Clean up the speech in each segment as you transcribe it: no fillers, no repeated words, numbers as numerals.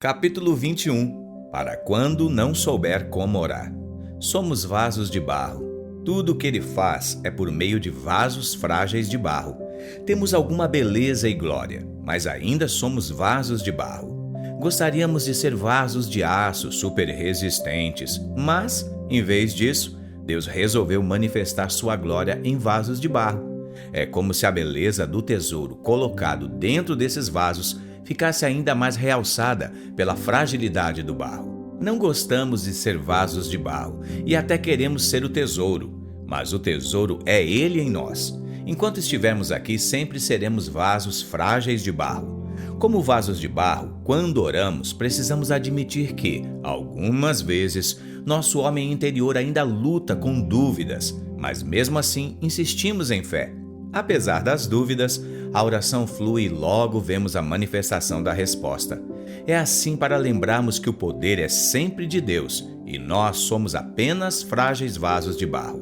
Capítulo 21. Para quando não souber como orar. Somos vasos de barro. Tudo o que ele faz é por meio de vasos frágeis de barro. Temos alguma beleza e glória, mas ainda somos vasos de barro. Gostaríamos de ser vasos de aço super resistentes, mas, em vez disso, Deus resolveu manifestar sua glória em vasos de barro. É como se a beleza do tesouro colocado dentro desses vasos ficasse ainda mais realçada pela fragilidade do barro. Não gostamos de ser vasos de barro e até queremos ser o tesouro, mas o tesouro é ele em nós. Enquanto estivermos aqui, sempre seremos vasos frágeis de barro. Como vasos de barro, quando oramos, precisamos admitir que, algumas vezes, nosso homem interior ainda luta com dúvidas, mas mesmo assim insistimos em fé. Apesar das dúvidas, a oração flui e logo vemos a manifestação da resposta. É assim para lembrarmos que o poder é sempre de Deus e nós somos apenas frágeis vasos de barro.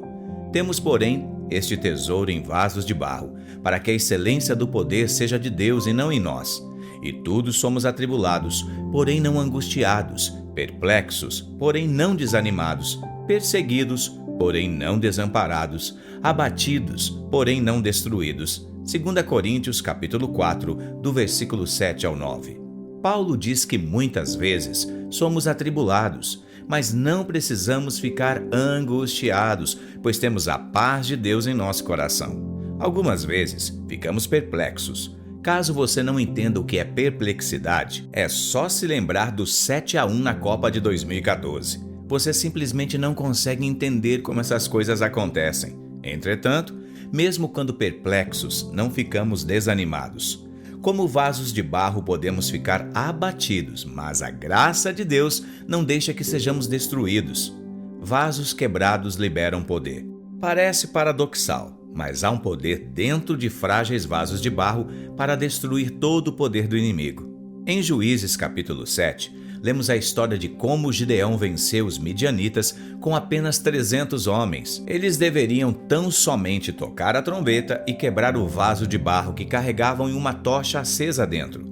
Temos, porém, este tesouro em vasos de barro, para que a excelência do poder seja de Deus e não em nós. E todos somos atribulados, porém não angustiados, perplexos, porém não desanimados, perseguidos, porém não desamparados, abatidos, porém não destruídos. 2 Coríntios capítulo 4, do versículo 7 ao 9. Paulo diz que muitas vezes somos atribulados, mas não precisamos ficar angustiados, pois temos a paz de Deus em nosso coração. Algumas vezes ficamos perplexos. Caso você não entenda o que é perplexidade, é só se lembrar do 7-1 na Copa de 2014. Você simplesmente não consegue entender como essas coisas acontecem. Entretanto, mesmo quando perplexos, não ficamos desanimados. Como vasos de barro podemos ficar abatidos, mas a graça de Deus não deixa que sejamos destruídos. Vasos quebrados liberam poder. Parece paradoxal, mas há um poder dentro de frágeis vasos de barro para destruir todo o poder do inimigo. Em Juízes capítulo 7, lemos a história de como Gideão venceu os midianitas com apenas 300 homens. Eles deveriam tão somente tocar a trombeta e quebrar o vaso de barro que carregavam em uma tocha acesa dentro.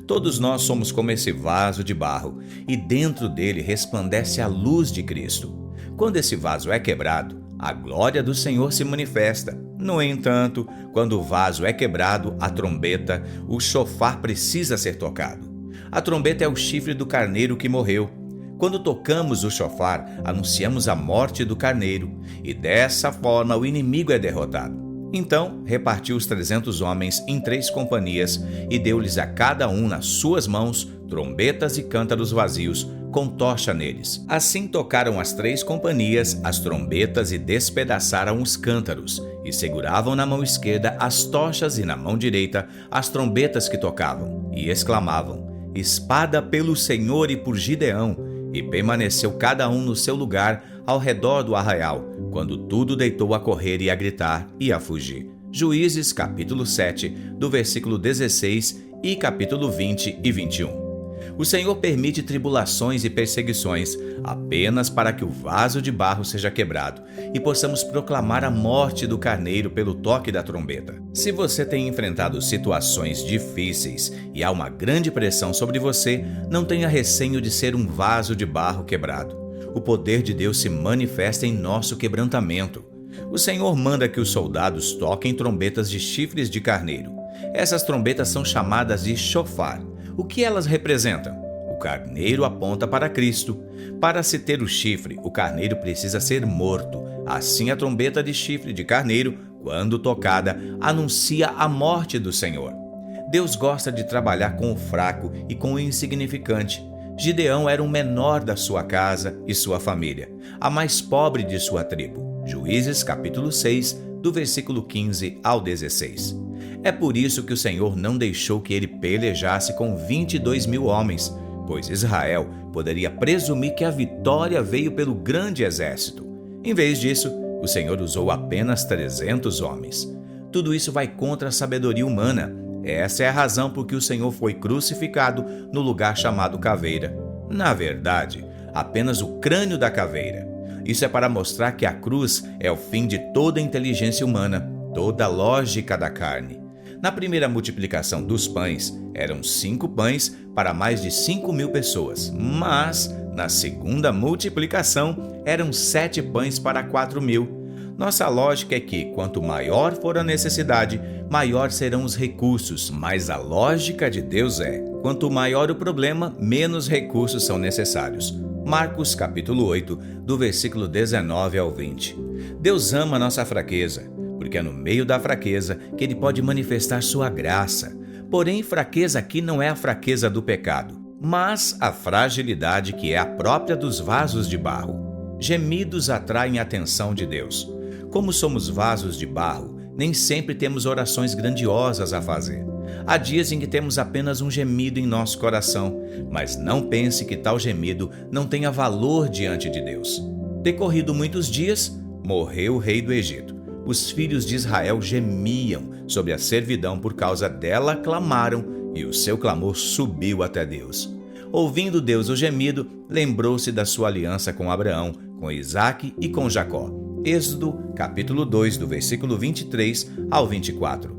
Todos nós somos como esse vaso de barro, e dentro dele resplandece a luz de Cristo. Quando esse vaso é quebrado, a glória do Senhor se manifesta. No entanto, quando o vaso é quebrado, a trombeta, o chofar precisa ser tocado. A trombeta é o chifre do carneiro que morreu. Quando tocamos o chofar, anunciamos a morte do carneiro, e dessa forma o inimigo é derrotado. Então, repartiu os 300 homens em 3 companhias e deu-lhes a cada um nas suas mãos trombetas e cântaros vazios, com tocha neles. Assim tocaram as 3 companhias as trombetas e despedaçaram os cântaros, e seguravam na mão esquerda as tochas e na mão direita as trombetas que tocavam, e exclamavam: espada pelo Senhor e por Gideão, e permaneceu cada um no seu lugar ao redor do arraial, quando tudo deitou a correr e a gritar e a fugir. Juízes capítulo 7, do versículo 16 e capítulo 20 e 21. O Senhor permite tribulações e perseguições apenas para que o vaso de barro seja quebrado e possamos proclamar a morte do carneiro pelo toque da trombeta. Se você tem enfrentado situações difíceis e há uma grande pressão sobre você, não tenha receio de ser um vaso de barro quebrado. O poder de Deus se manifesta em nosso quebrantamento. O Senhor manda que os soldados toquem trombetas de chifres de carneiro. Essas trombetas são chamadas de chofar. O que elas representam? O carneiro aponta para Cristo. Para se ter o chifre, o carneiro precisa ser morto. Assim, a trombeta de chifre de carneiro, quando tocada, anuncia a morte do Senhor. Deus gosta de trabalhar com o fraco e com o insignificante. Gideão era o menor da sua casa e sua família, a mais pobre de sua tribo. Juízes capítulo 6, do versículo 15 ao 16. É por isso que o Senhor não deixou que ele pelejasse com 22.000 homens, pois Israel poderia presumir que a vitória veio pelo grande exército. Em vez disso, o Senhor usou apenas 300 homens. Tudo isso vai contra a sabedoria humana. Essa é a razão por que o Senhor foi crucificado no lugar chamado caveira. Na verdade, apenas o crânio da caveira. Isso é para mostrar que a cruz é o fim de toda a inteligência humana, toda a lógica da carne. Na primeira multiplicação dos pães, eram 5 pães para mais de 5.000 pessoas, mas na segunda multiplicação, eram 7 pães para 4.000. Nossa lógica é que, quanto maior for a necessidade, maior serão os recursos, mas a lógica de Deus é: quanto maior o problema, menos recursos são necessários. Marcos capítulo 8, do versículo 19 ao 20. Deus ama nossa fraqueza, porque é no meio da fraqueza que Ele pode manifestar sua graça. Porém, fraqueza aqui não é a fraqueza do pecado, mas a fragilidade que é a própria dos vasos de barro. Gemidos atraem a atenção de Deus. Como somos vasos de barro, nem sempre temos orações grandiosas a fazer. Há dias em que temos apenas um gemido em nosso coração, mas não pense que tal gemido não tenha valor diante de Deus. Decorrido muitos dias, morreu o rei do Egito. Os filhos de Israel gemiam sobre a servidão, por causa dela clamaram, e o seu clamor subiu até Deus. Ouvindo Deus o gemido, lembrou-se da sua aliança com Abraão, com Isaque e com Jacó. Êxodo, capítulo 2, do versículo 23 ao 24.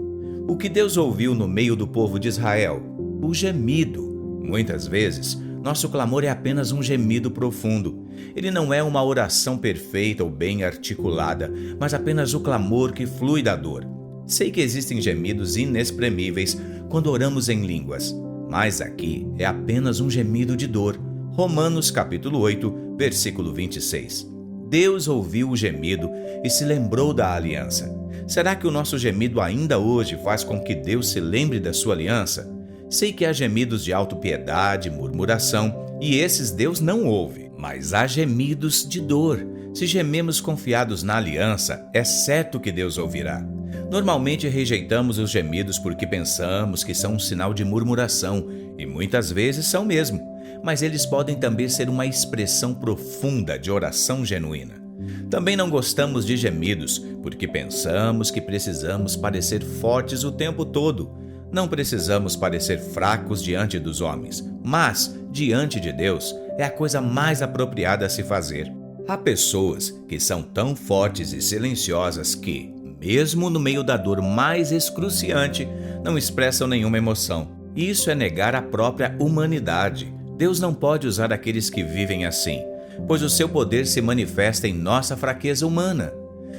O que Deus ouviu no meio do povo de Israel? O gemido. Muitas vezes, nosso clamor é apenas um gemido profundo. Ele não é uma oração perfeita ou bem articulada, mas apenas o clamor que flui da dor. Sei que existem gemidos inexprimíveis quando oramos em línguas, mas aqui é apenas um gemido de dor. Romanos capítulo 8, versículo 26. Deus ouviu o gemido e se lembrou da aliança. Será que o nosso gemido ainda hoje faz com que Deus se lembre da sua aliança? Sei que há gemidos de autopiedade, murmuração, e esses Deus não ouve, mas há gemidos de dor. Se gememos confiados na aliança, é certo que Deus ouvirá. Normalmente rejeitamos os gemidos porque pensamos que são um sinal de murmuração, e muitas vezes são mesmo, mas eles podem também ser uma expressão profunda de oração genuína. Também não gostamos de gemidos porque pensamos que precisamos parecer fortes o tempo todo. Não precisamos parecer fracos diante dos homens, mas, diante de Deus, é a coisa mais apropriada a se fazer. Há pessoas que são tão fortes e silenciosas que, mesmo no meio da dor mais excruciante, não expressam nenhuma emoção. Isso é negar a própria humanidade. Deus não pode usar aqueles que vivem assim, pois o seu poder se manifesta em nossa fraqueza humana.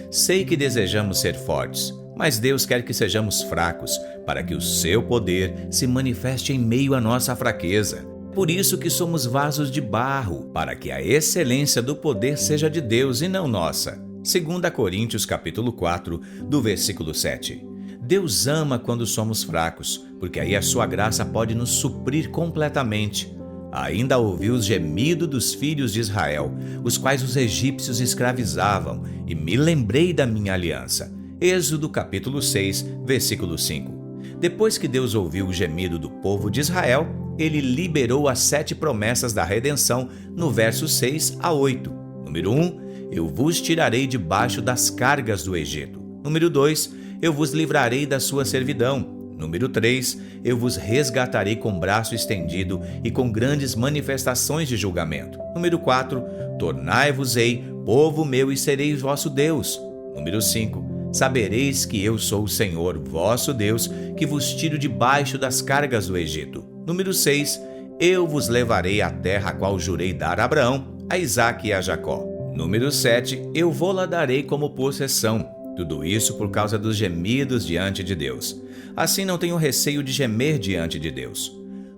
Sei que desejamos ser fortes, mas Deus quer que sejamos fracos, para que o seu poder se manifeste em meio à nossa fraqueza. Por isso que somos vasos de barro, para que a excelência do poder seja de Deus e não nossa. 2 Coríntios capítulo 4, do versículo 7. Deus ama quando somos fracos, porque aí a sua graça pode nos suprir completamente. Ainda ouvi os gemidos dos filhos de Israel, os quais os egípcios escravizavam, e me lembrei da minha aliança. Êxodo capítulo 6, versículo 5. Depois que Deus ouviu o gemido do povo de Israel, ele liberou as 7 promessas da redenção no verso 6 a 8. Número 1, eu vos tirarei debaixo das cargas do Egito. Número 2, eu vos livrarei da sua servidão. Número 3, eu vos resgatarei com braço estendido e com grandes manifestações de julgamento. Número 4, tornai-vos-ei povo meu e serei vosso Deus. Número 5, sabereis que eu sou o Senhor, vosso Deus, que vos tiro debaixo das cargas do Egito. Número 6, eu vos levarei à terra a qual jurei dar a Abraão, a Isaque e a Jacó. Número 7, eu vô-la darei como possessão. Tudo isso por causa dos gemidos diante de Deus. Assim não tenho receio de gemer diante de Deus.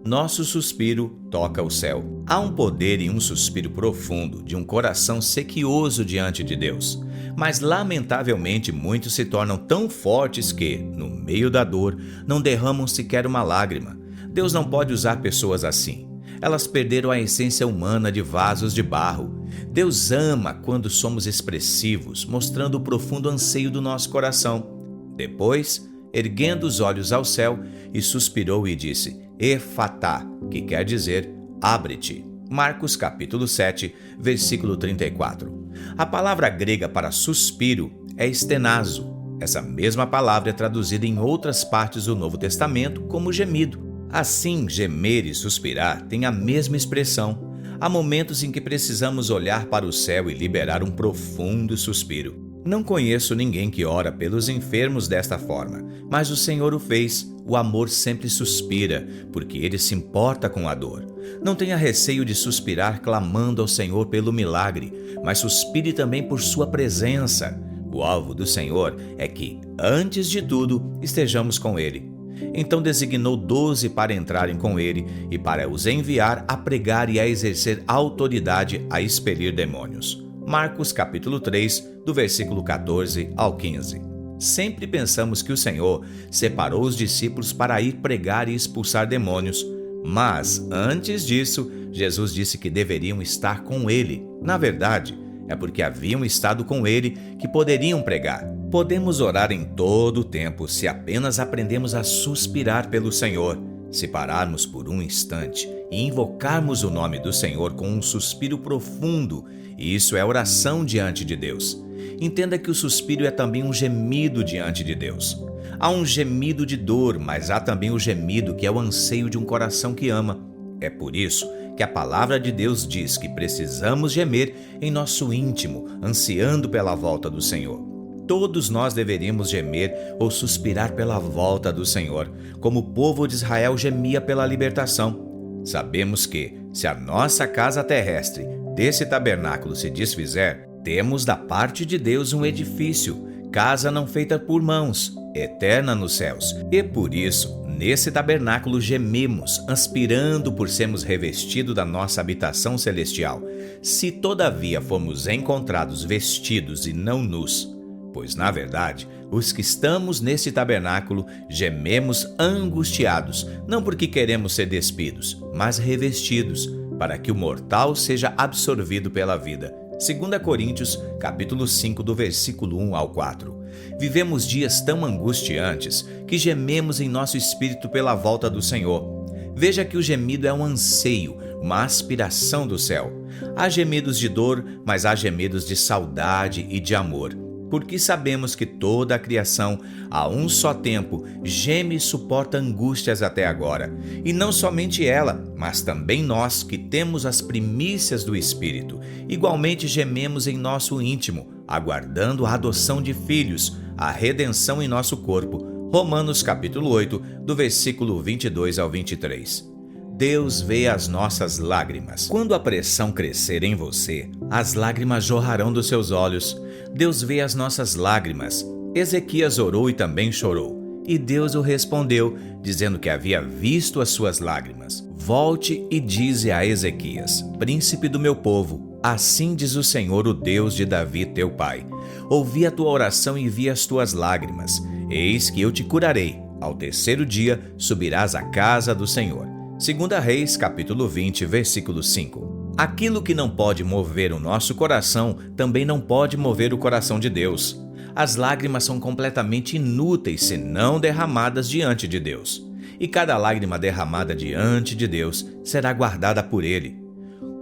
Nosso suspiro toca o céu. Há um poder em um suspiro profundo, de um coração sequioso diante de Deus. Mas, lamentavelmente, muitos se tornam tão fortes que, no meio da dor, não derramam sequer uma lágrima. Deus não pode usar pessoas assim. Elas perderam a essência humana de vasos de barro. Deus ama quando somos expressivos, mostrando o profundo anseio do nosso coração. Depois, erguendo os olhos ao céu, e suspirou e disse, Efatá, que quer dizer, abre-te. Marcos capítulo 7, versículo 34. A palavra grega para suspiro é estenazo. Essa mesma palavra é traduzida em outras partes do Novo Testamento como gemido. Assim, gemer e suspirar têm a mesma expressão. Há momentos em que precisamos olhar para o céu e liberar um profundo suspiro. Não conheço ninguém que ora pelos enfermos desta forma, mas o Senhor o fez. O amor sempre suspira, porque ele se importa com a dor. Não tenha receio de suspirar clamando ao Senhor pelo milagre, mas suspire também por sua presença. O alvo do Senhor é que, antes de tudo, estejamos com ele. Então designou 12 para entrarem com ele e para os enviar a pregar e a exercer autoridade a expelir demônios. Marcos capítulo 3, do versículo 14 ao 15. Sempre pensamos que o Senhor separou os discípulos para ir pregar e expulsar demônios, mas antes disso, Jesus disse que deveriam estar com ele. Na verdade, é porque haviam estado com ele que poderiam pregar. Podemos orar em todo o tempo se apenas aprendemos a suspirar pelo Senhor. Se pararmos por um instante e invocarmos o nome do Senhor com um suspiro profundo, isso é oração diante de Deus. Entenda que o suspiro é também um gemido diante de Deus. Há um gemido de dor, mas há também o gemido que é o anseio de um coração que ama. É por isso que a palavra de Deus diz que precisamos gemer em nosso íntimo, ansiando pela volta do Senhor. Todos nós deveríamos gemer ou suspirar pela volta do Senhor, como o povo de Israel gemia pela libertação. Sabemos que, se a nossa casa terrestre desse tabernáculo se desfizer, temos da parte de Deus um edifício, casa não feita por mãos, eterna nos céus. E por isso, nesse tabernáculo gememos, aspirando por sermos revestidos da nossa habitação celestial. Se todavia formos encontrados vestidos e não nus, pois na verdade, os que estamos nesse tabernáculo gememos angustiados, não porque queremos ser despidos, mas revestidos, para que o mortal seja absorvido pela vida. 2 Coríntios, capítulo 5, do versículo 1 ao 4. Vivemos dias tão angustiantes que gememos em nosso espírito pela volta do Senhor. Veja que o gemido é um anseio, uma aspiração do céu. Há gemidos de dor, mas há gemidos de saudade e de amor. Porque sabemos que toda a criação, a um só tempo, geme e suporta angústias até agora. E não somente ela, mas também nós que temos as primícias do Espírito. Igualmente gememos em nosso íntimo, aguardando a adoção de filhos, a redenção em nosso corpo. Romanos capítulo 8, do versículo 22 ao 23. Deus vê as nossas lágrimas. Quando a pressão crescer em você, as lágrimas jorrarão dos seus olhos. Deus vê as nossas lágrimas. Ezequias orou e também chorou. E Deus o respondeu, dizendo que havia visto as suas lágrimas. Volte e dize a Ezequias, príncipe do meu povo, assim diz o Senhor, o Deus de Davi, teu pai. Ouvi a tua oração e vi as tuas lágrimas. Eis que eu te curarei. Ao terceiro dia subirás à casa do Senhor. 2 Reis, capítulo 20, versículo 5. Aquilo que não pode mover o nosso coração também não pode mover o coração de Deus. As lágrimas são completamente inúteis se não derramadas diante de Deus. E cada lágrima derramada diante de Deus será guardada por Ele.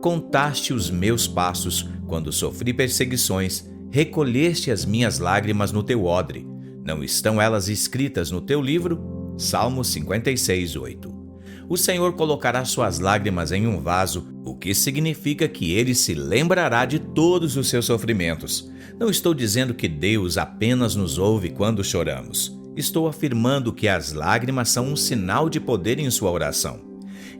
Contaste os meus passos quando sofri perseguições, recolheste as minhas lágrimas no teu odre. Não estão elas escritas no teu livro? Salmo 56, 8. O Senhor colocará suas lágrimas em um vaso, o que significa que Ele se lembrará de todos os seus sofrimentos. Não estou dizendo que Deus apenas nos ouve quando choramos. Estou afirmando que as lágrimas são um sinal de poder em sua oração.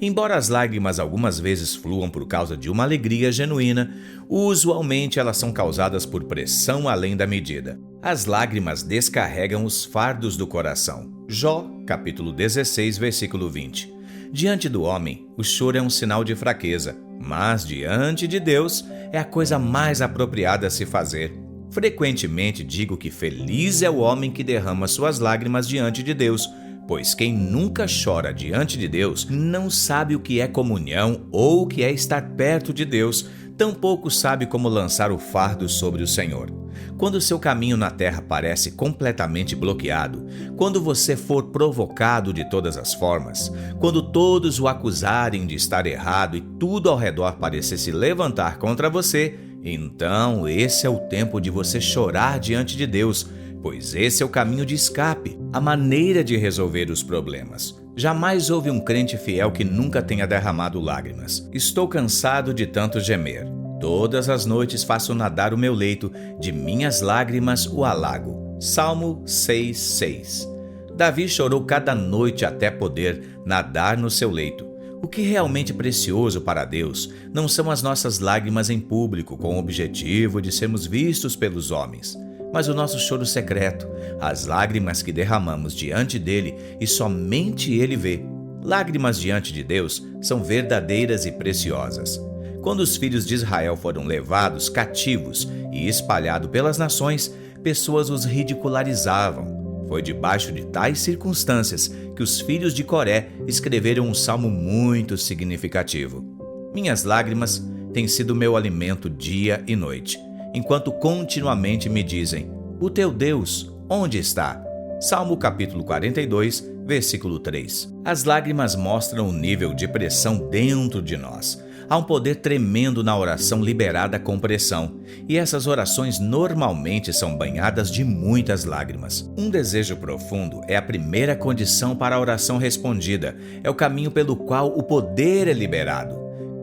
Embora as lágrimas algumas vezes fluam por causa de uma alegria genuína, usualmente elas são causadas por pressão além da medida. As lágrimas descarregam os fardos do coração. Jó, capítulo 16, versículo 20. Diante do homem, o choro é um sinal de fraqueza, mas diante de Deus é a coisa mais apropriada a se fazer. Frequentemente digo que feliz é o homem que derrama suas lágrimas diante de Deus, pois quem nunca chora diante de Deus não sabe o que é comunhão ou o que é estar perto de Deus, tampouco sabe como lançar o fardo sobre o Senhor. Quando seu caminho na terra parece completamente bloqueado, quando você for provocado de todas as formas, quando todos o acusarem de estar errado e tudo ao redor parecer se levantar contra você, então esse é o tempo de você chorar diante de Deus, pois esse é o caminho de escape, a maneira de resolver os problemas. Jamais houve um crente fiel que nunca tenha derramado lágrimas. Estou cansado de tanto gemer. Todas as noites faço nadar o meu leito, de minhas lágrimas o alago. Salmo 6:6. Davi chorou cada noite até poder nadar no seu leito. O que é realmente precioso para Deus não são as nossas lágrimas em público com o objetivo de sermos vistos pelos homens, mas o nosso choro secreto, as lágrimas que derramamos diante dele e somente ele vê. Lágrimas diante de Deus são verdadeiras e preciosas. Quando os filhos de Israel foram levados cativos e espalhados pelas nações, pessoas os ridicularizavam. Foi debaixo de tais circunstâncias que os filhos de Coré escreveram um salmo muito significativo. Minhas lágrimas têm sido meu alimento dia e noite, enquanto continuamente me dizem: o teu Deus, onde está? Salmo capítulo 42, versículo 3. As lágrimas mostram o nível de pressão dentro de nós. Há um poder tremendo na oração liberada com pressão, e essas orações normalmente são banhadas de muitas lágrimas. Um desejo profundo é a primeira condição para a oração respondida, é o caminho pelo qual o poder é liberado.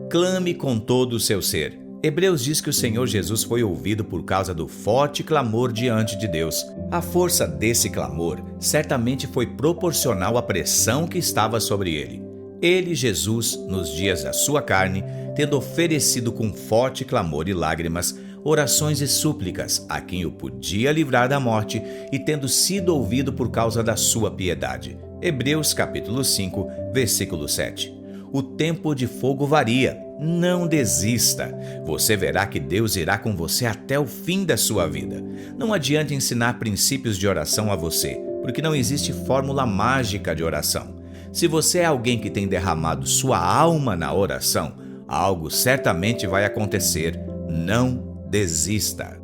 Clame com todo o seu ser. Hebreus diz que o Senhor Jesus foi ouvido por causa do forte clamor diante de Deus. A força desse clamor certamente foi proporcional à pressão que estava sobre ele. Ele, Jesus, nos dias da sua carne, tendo oferecido com forte clamor e lágrimas, orações e súplicas a quem o podia livrar da morte e tendo sido ouvido por causa da sua piedade. Hebreus capítulo 5, versículo 7. O tempo de fogo varia. Não desista. Você verá que Deus irá com você até o fim da sua vida. Não adianta ensinar princípios de oração a você, porque não existe fórmula mágica de oração. Se você é alguém que tem derramado sua alma na oração, algo certamente vai acontecer. Não desista.